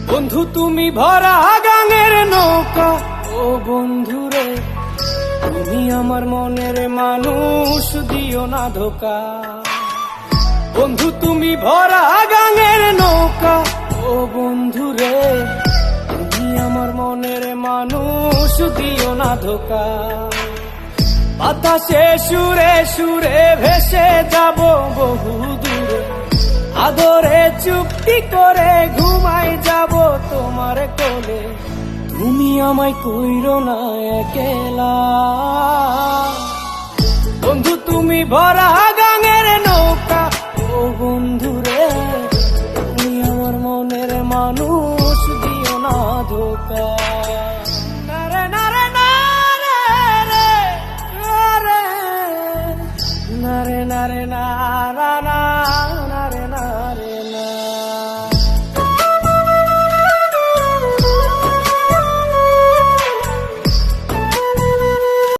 বন্ধু তুমি ভরা গাঙের নৌকা, ও বন্ধুরে তুমি আমার মনের মানুষ, দিও না ধোকা। বন্ধু তুমি ভরা গাঙের নৌকা, ও বন্ধুরে তুমি আমার মনের মানুষ, দিও না ধোকা। বাতাসে সুরে সুরে ভেসে যাব বহু দূরে, আদরে চুপটি করে ঘুমাই যাব তোমার কোলে। তুমি আমায় কইরো না একলা, বন্ধু তুমি ভরা গাঙের নৌকা, ও বন্ধুরে তুমি আমার মনের মানুষ, দিও না ধোকা।